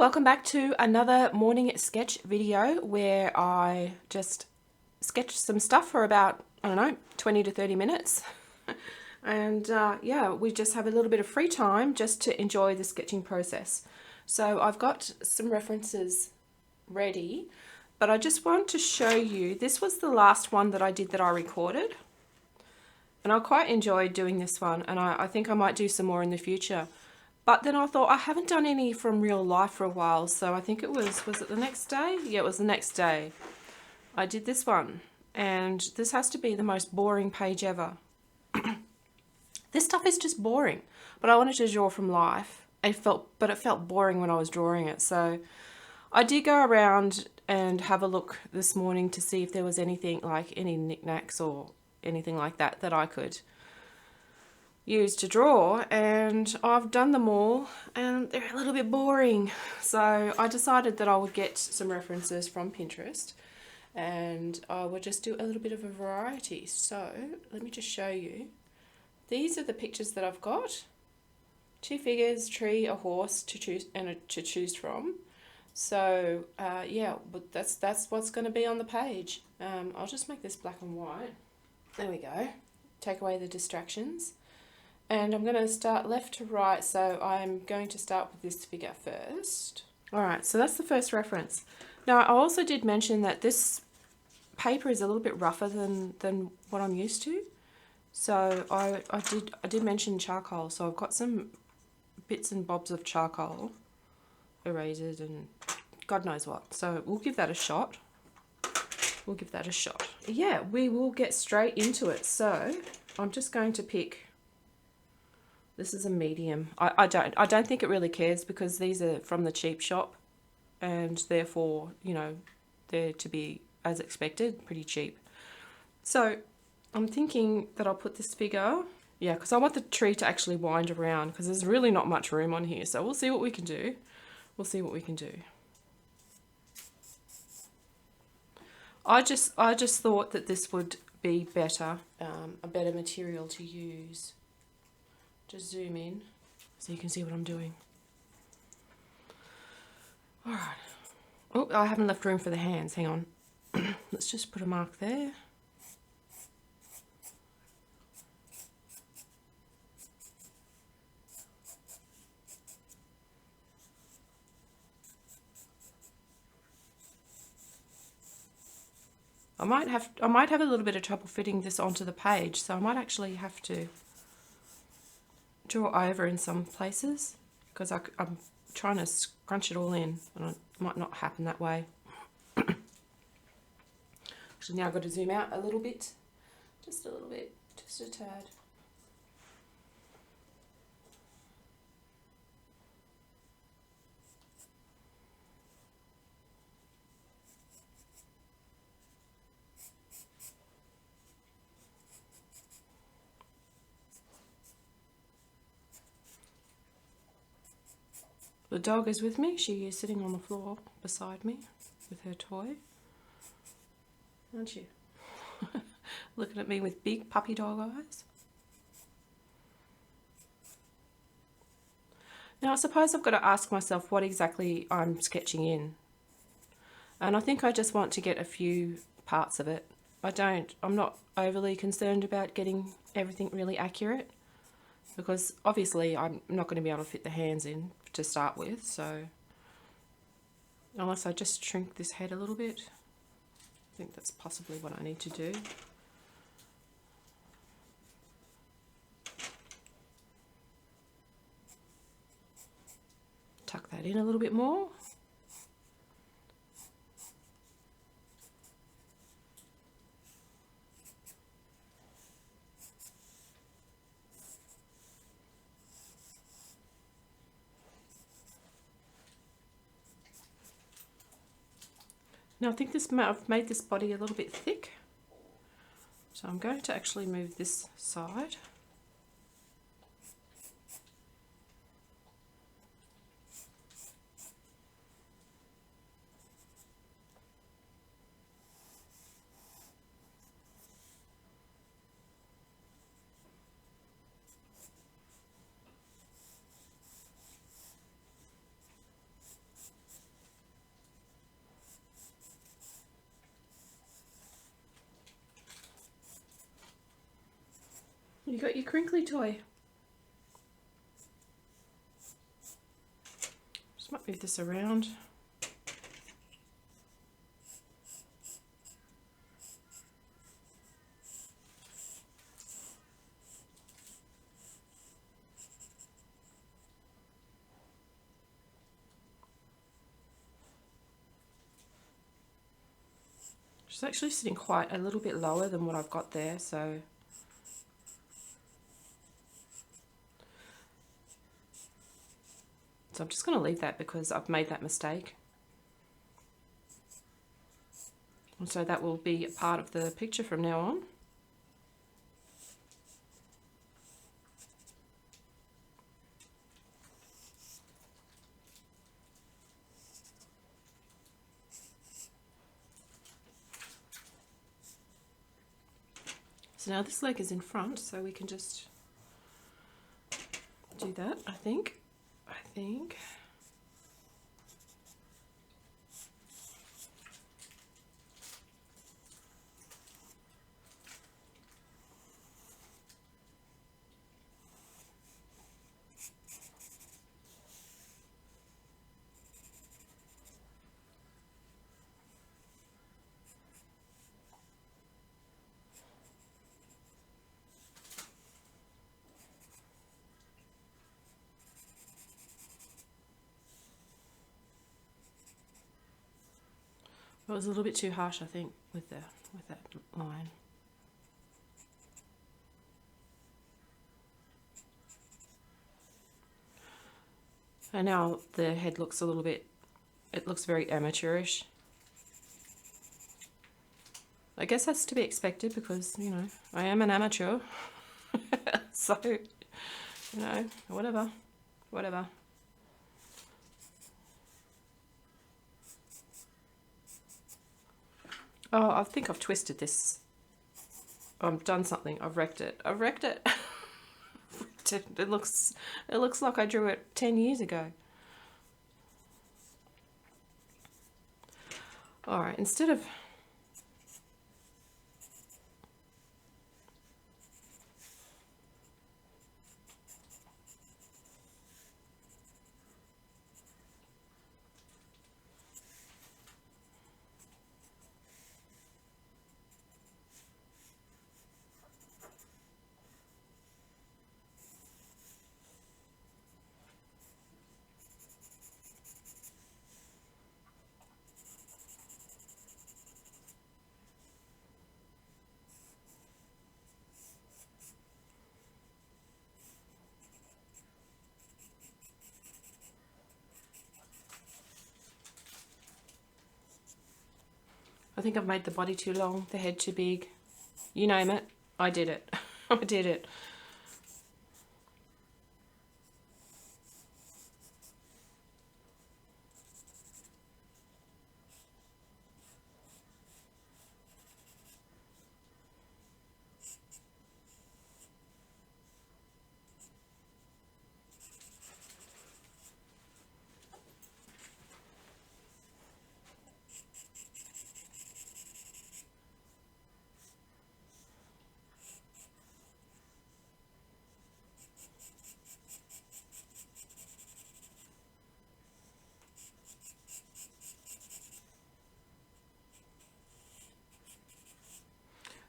Welcome back to another morning sketch video where I just sketch some stuff for about, I don't know, 20 to 30 minutes. And yeah, we just have a little bit of free time just to enjoy the sketching process. So I've got some references ready, but I just want to show you, this was the last one that I did that I recorded. And I quite enjoyed doing this one, and I think I might do some more in the future. But then I thought I haven't done any from real life for a while, so I think it was it the next day? Yeah, it was the next day. I did this one, and this has to be the most boring page ever. This stuff is just boring, but I wanted to draw from life. It felt boring when I was drawing it, so I did go around and have a look this morning to see if there was anything like any knickknacks or anything like that that I could use to draw, and I've done them all and they're a little bit boring, so I decided that I would get some references from Pinterest and I would just do a little bit of a variety. So let me just show you. These are the pictures that I've got: two figures, tree, a horse to choose from. So yeah, but that's what's going to be on the page. I'll just make this black and white. There we go. Take away the distractions. And I'm going to start left to right, so I'm going to start with this figure first. Alright, so that's the first reference. Now I also did mention that this paper is a little bit rougher than what I'm used to. So I did mention charcoal, so I've got some bits and bobs of charcoal, erasers and God knows what. So we'll give that a shot. Yeah, we will get straight into it. So I'm just going to pick... This is a medium. I don't think it really cares because these are from the cheap shop and therefore, you know, they're to be, as expected, pretty cheap. So I'm thinking that I'll put this figure, yeah, because I want the tree to actually wind around because there's really not much room on here. So we'll see what we can do. I just thought that this would be better, a better material to use. Just zoom in so you can see what I'm doing. All right. Oh, I haven't left room for the hands. Hang on. Let's just put a mark there. I might have a little bit of trouble fitting this onto the page, so I might actually have to draw over in some places because I'm trying to scrunch it all in and it might not happen that way. Actually, now I've got to zoom out a little bit, just a little bit, just a tad. The dog is with me. She is sitting on the floor beside me with her toy. Aren't you? Looking at me with big puppy dog eyes. Now I suppose I've got to ask myself what exactly I'm sketching in. And I think I just want to get a few parts of it. I'm not overly concerned about getting everything really accurate because obviously I'm not going to be able to fit the hands in to start with, so unless I just shrink this head a little bit, I think that's possibly what I need to do. Tuck that in a little bit more. Now I think I've made this body a little bit thick, so I'm going to actually move this side. You got your crinkly toy. Just might move this around. She's actually sitting quite a little bit lower than what I've got there, so I'm just going to leave that because I've made that mistake. And so that will be a part of the picture from now on. So now this leg is in front, so we can just do that, I think. It was a little bit too harsh, I think, with that line. And now the head looks a little bit, it looks very amateurish. I guess that's to be expected because, you know, I am an amateur. So, you know, whatever. Oh, I think I've twisted this. I've done something. I've wrecked it. It looks like I drew it 10 years ago. All right, instead of I think I've made the body too long, the head too big. You name it, I did it. I did it.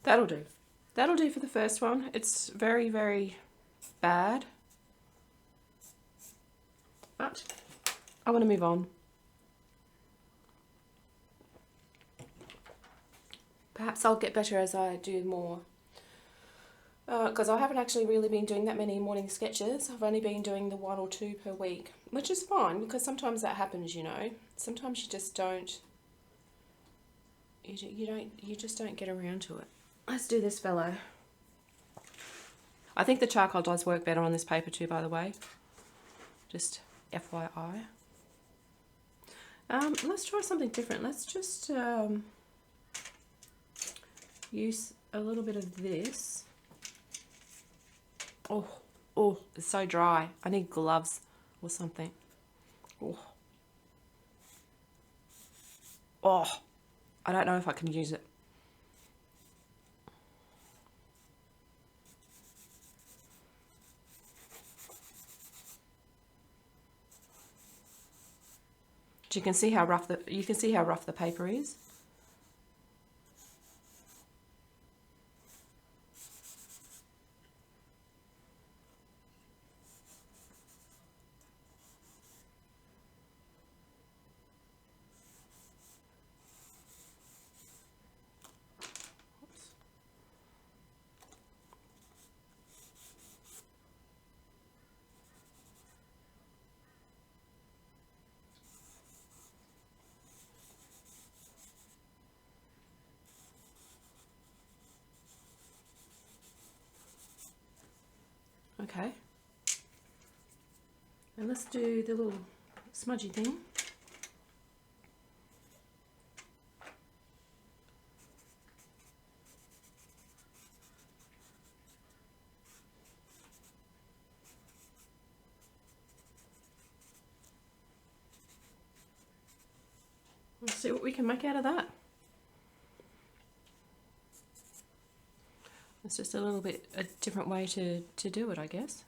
That'll do. That'll do for the first one. It's very, very bad. But I want to move on. Perhaps I'll get better as I do more. Because I haven't actually really been doing that many morning sketches. I've only been doing the 1 or 2 per week, which is fine because sometimes that happens, you know. Sometimes you just don't. You just don't get around to it. Let's do this fellow. I think the charcoal does work better on this paper too, by the way. Just FYI. Let's try something different. Let's just use a little bit of this. Oh, it's so dry. I need gloves or something. Oh, I don't know if I can use it. But you can see how rough the paper is. Okay, and let's do the little smudgy thing. Let's see what we can make out of that. It's just a little bit a different way to do it, I guess.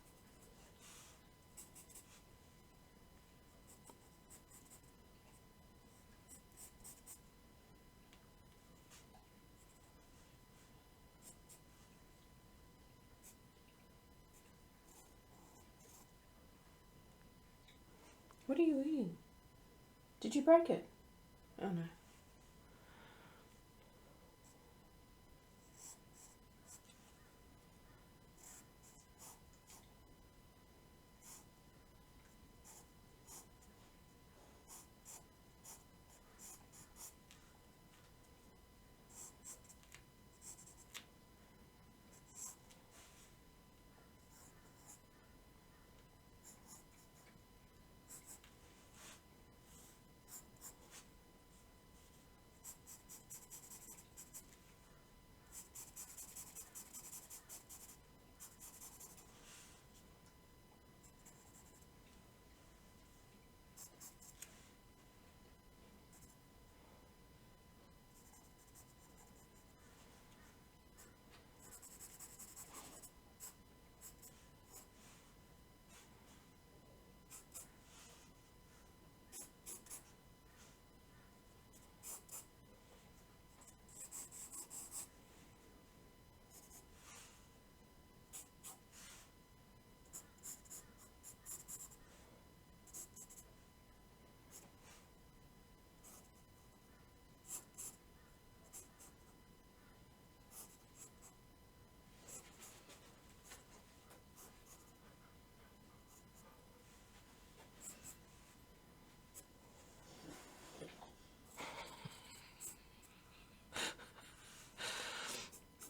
What are you eating? Did you break it? Oh no.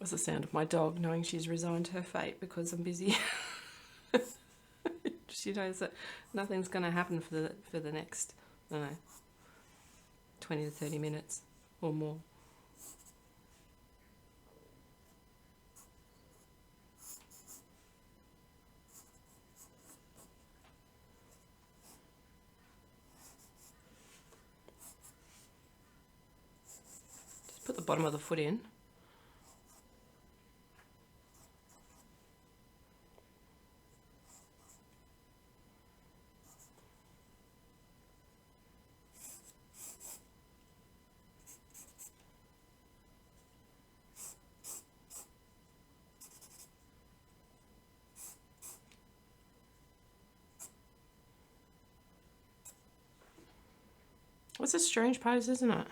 Was the sound of my dog knowing she's resigned her fate because I'm busy. She knows that nothing's going to happen for the next, I don't know, 20 to 30 minutes or more. Just put the bottom of the foot in. It's a strange pose, isn't it?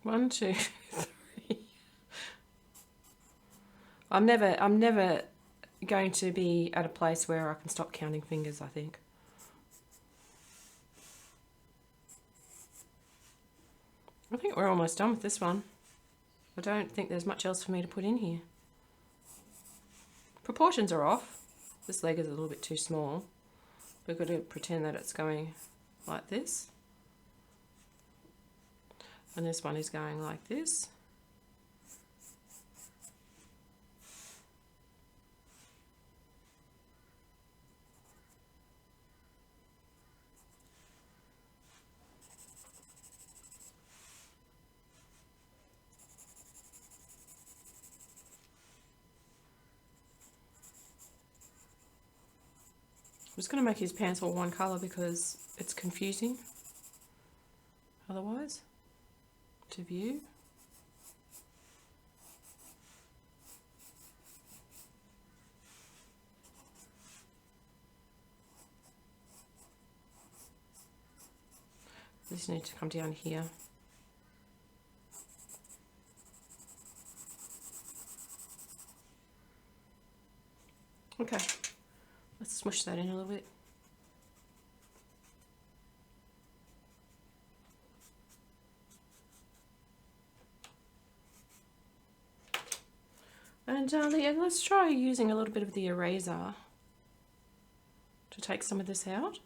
One, two, three. I'm never going to be at a place where I can stop counting fingers, I think. I think we're almost done with this one. I don't think there's much else for me to put in here. Proportions are off. This leg is a little bit too small, we've got to pretend that it's going like this. And this one is going like this. I'm just going to make his pants all one colour because it's confusing otherwise to view. This needs to come down here. Okay, let's smush that in a little bit. And yeah, let's try using a little bit of the eraser to take some of this out.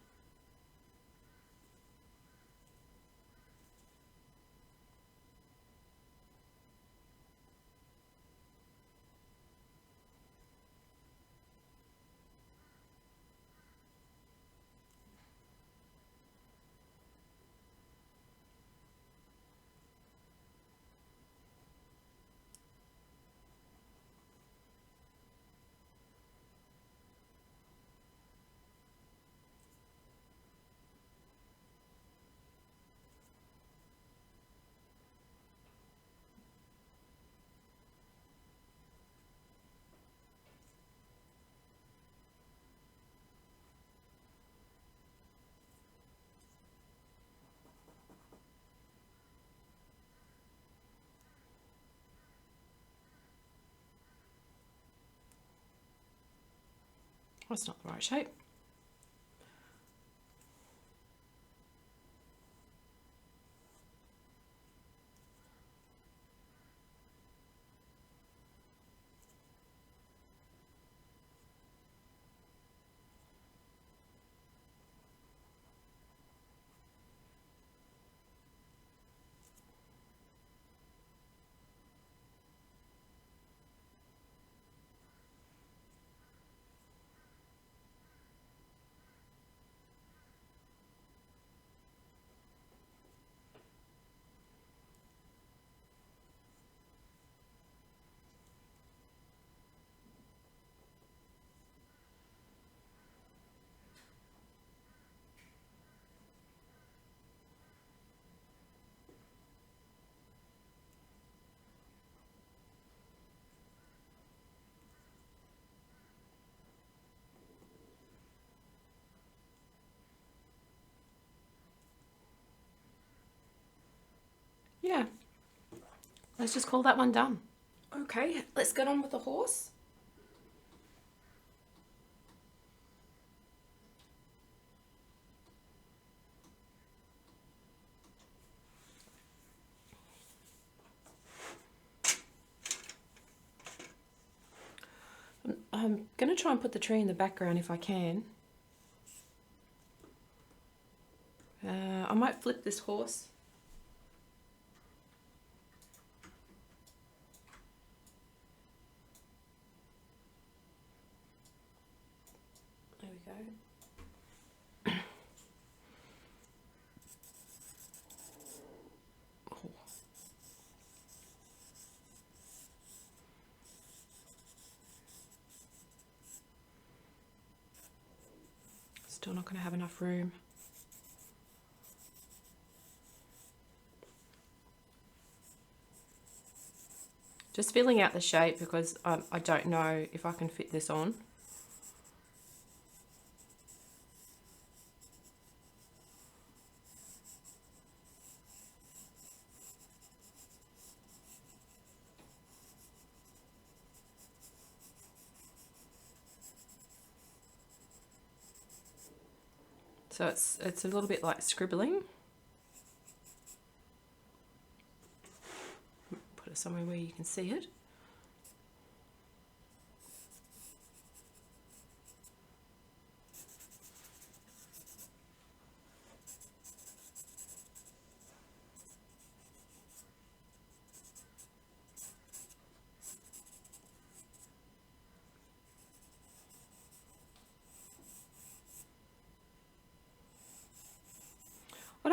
That's not the right shape. Yeah, let's just call that one done. Okay, let's get on with the horse. I'm going to try and put the tree in the background if I can. I might flip this horse. There we go. Oh. Still not going to have enough room. Just filling out the shape because I don't know if I can fit this on. So it's a little bit like scribbling. Put it somewhere where you can see it.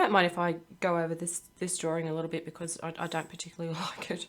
don't mind if I go over this drawing a little bit because I don't particularly like it.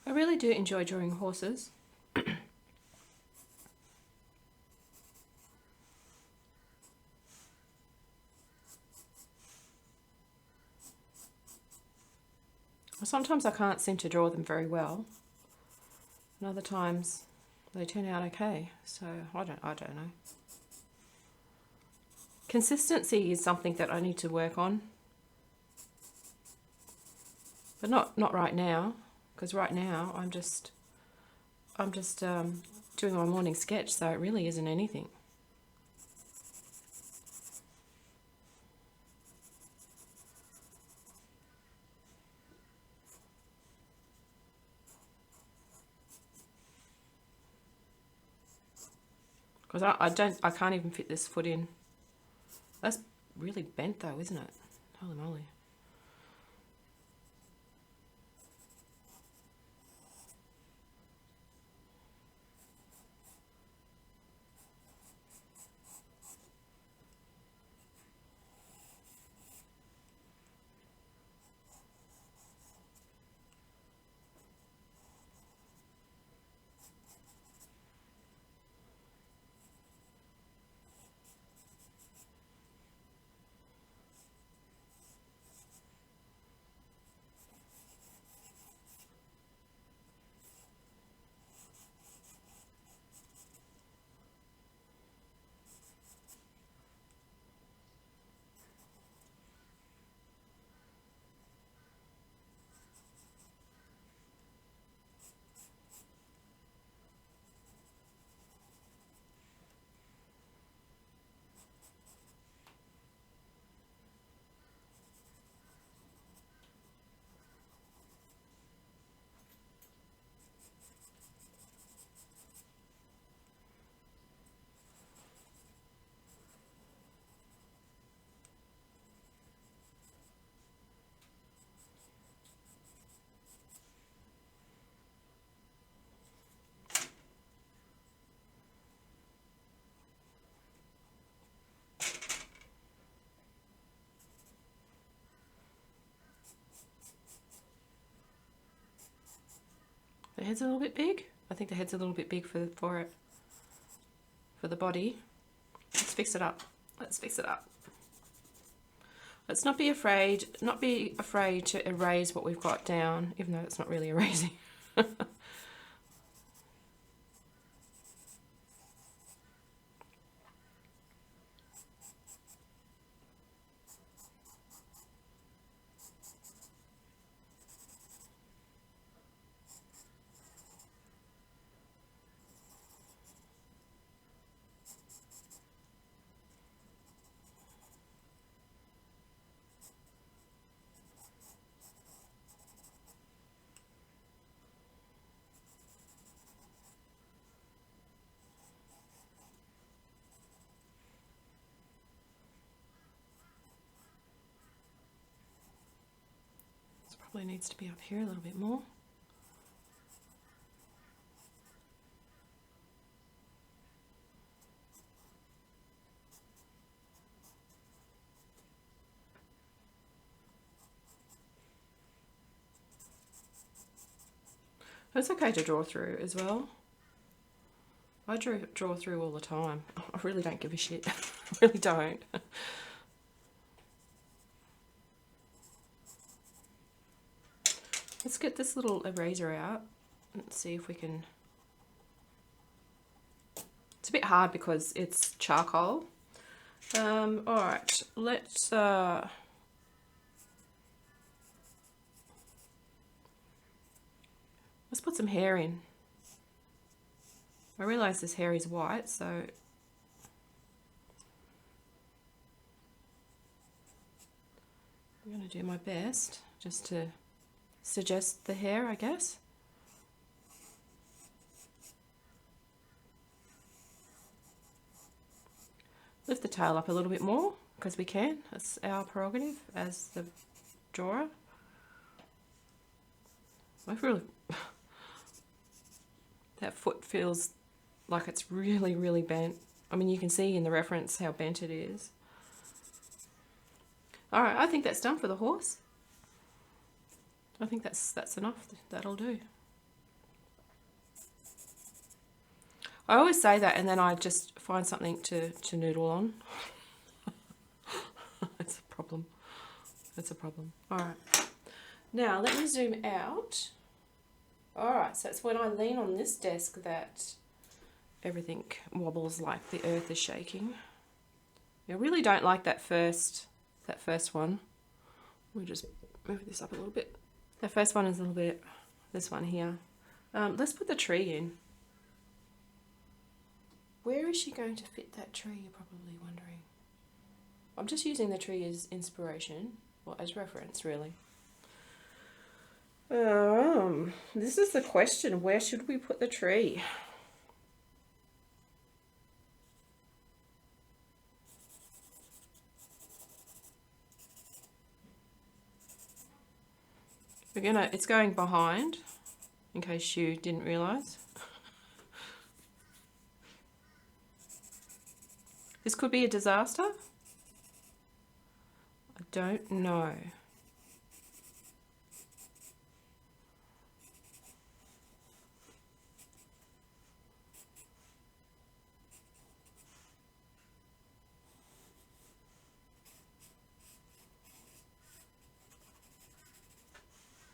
I really do enjoy drawing horses. Sometimes I can't seem to draw them very well, and other times they turn out okay. So I don't know. Consistency is something that I need to work on, but not right now, because right now I'm just doing my morning sketch, so it really isn't anything. Because I can't even fit this foot in. That's really bent though, isn't it? Holy moly. The head's a little bit big. I think the head's a little bit big for the body. Let's fix it up. Let's fix it up. Let's not be afraid to erase what we've got down, even though it's not really erasing. This probably needs to be up here a little bit more. It's okay to draw through as well. I draw through all the time. I really don't give a shit. I really don't. Let's get this little eraser out and see if we can... It's a bit hard because it's charcoal. Alright, let's put some hair in. I realise this hair is white, so I'm going to do my best just to suggest the hair, I guess. Lift the tail up a little bit more because we can. It's our prerogative as the drawer. I feel that foot feels like it's really, really bent. I mean, you can see in the reference how bent it is. All right, I think that's done for the horse. I think that's enough. That'll do. I always say that and then I just find something to noodle on. It's a problem. It's a problem. All right. Now let me zoom out. All right, so it's when I lean on this desk that everything wobbles like the earth is shaking. I really don't like that first one. We'll just move this up a little bit. The first one is a little bit, this one here. Let's put the tree in. Where is she going to fit that tree, you're probably wondering. I'm just using the tree as inspiration, or as reference, really. This is the question, where should we put the tree? It's going behind, in case you didn't realise. This could be a disaster. I don't know.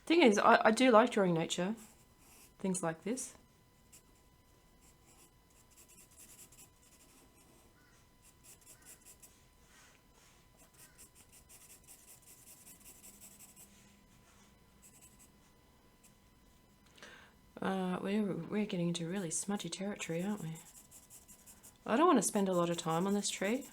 Thing is, I do like drawing nature, things like this. We're getting into really smudgy territory, aren't we? I don't want to spend a lot of time on this tree.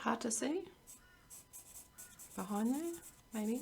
hard to see behind there, maybe.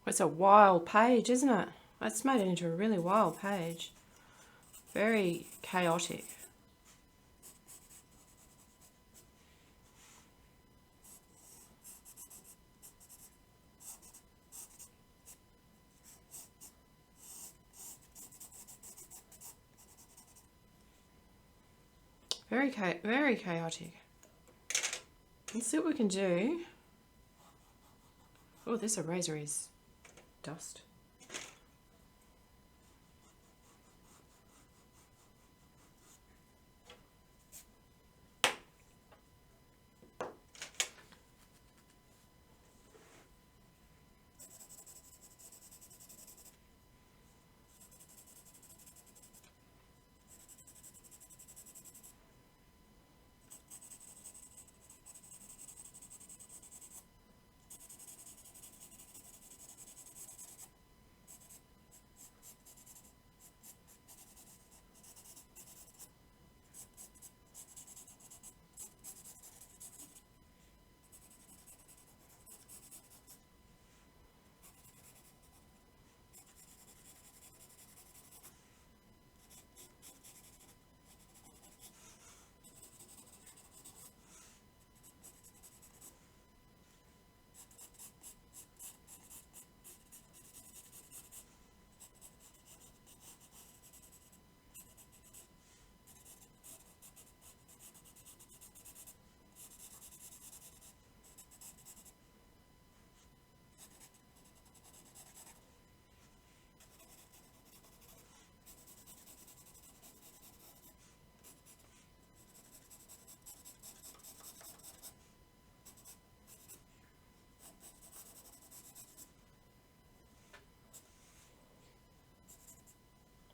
It's a wild page, isn't it? It's made it into a really wild page. Very chaotic. Very chaotic. Let's see what we can do. Oh, this eraser is dust.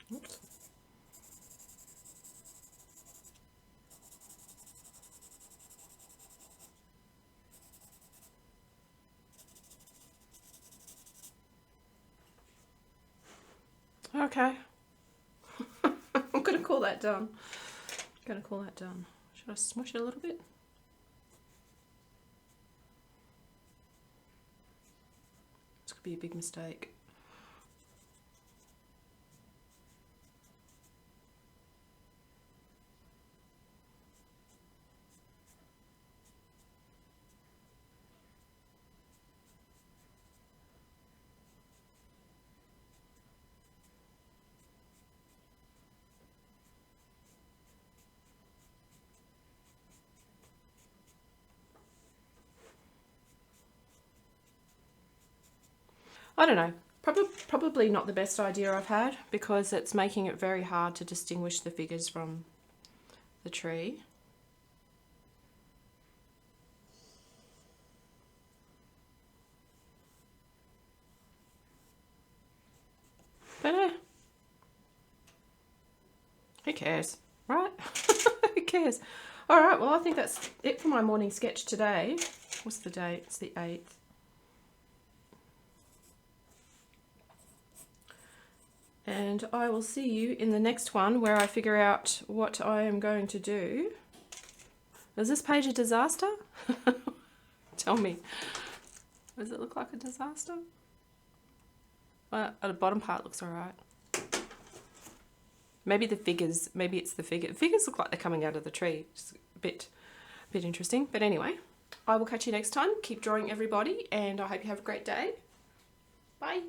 Oops. Okay. I'm going to call that done. Should I smush it a little bit? This could be a big mistake. I don't know. Probably not the best idea I've had, because it's making it very hard to distinguish the figures from the tree. But who cares, right? Who cares? All right, well, I think that's it for my morning sketch today. What's the date? It's the 8th. And I will see you in the next one, where I figure out what I am going to do. Is this page a disaster? Tell me. Does it look like a disaster? Well, the bottom part looks all right. Maybe the figures, maybe it's the figure. Figures look like they're coming out of the tree. It's a bit interesting. But anyway, I will catch you next time. Keep drawing, everybody, and I hope you have a great day. Bye.